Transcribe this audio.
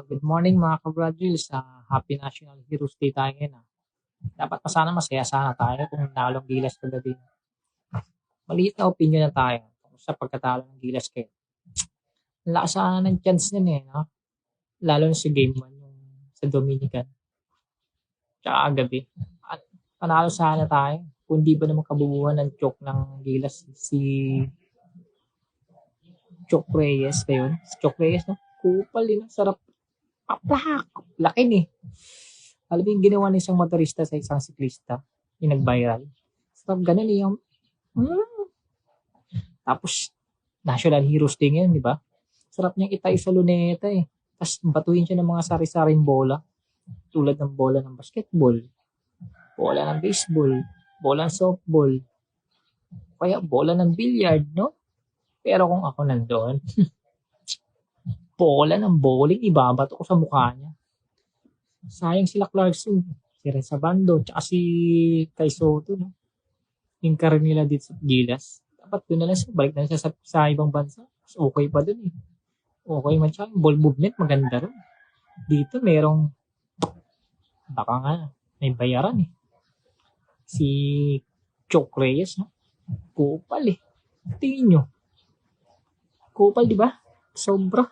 Good morning mga ka-Bradrills. Happy National Heroes Day tayo ngayon. Dapat pa sana masaya sana tayo kung nalong Gilas kagabi. Maliit na opinion na tayo sa pagkatalo ng Gilas kayo. Ang lakas sana ng chance nun no? Lalo na sa game 1 yung sa Dominican. Tsaka gabi. At panalo sana tayo. Kung di ba naman kabubuhan ng choke ng Gilas si Choke Reyes ba yun? Si Choke Reyes, no? Kupal din. Sarap. Paplak. Laki ni. Alam mo yung ginawa ng isang motorista sa isang siklista, yung nag-viral. Sarap ganun yung, Tapos, National Heroes Day ngayon, di ba? Sarap niyang itay sa luneta eh. Tapos batuhin siya ng mga sari-saring bola. Tulad ng bola ng basketball, bola ng baseball, bola ng softball, kaya bola ng billiard, no? Pero kung ako nandoon, bola ng bowling, ibabato ko sa mukha niya. Sayang sila Clarkson, si Reza Bando, tsaka si Kai Soto, no? Yung karir nila dito sa Gilas. Dapat doon na lang siya, balik na siya sa ibang bansa. Mas okay pa doon eh. Okay man siya, ball movement, maganda rin. Dito merong, baka nga, may bayaran eh. Si Choke Reyes, no? Kupal eh. Tingin nyo. Kupal, di ba? Sobra.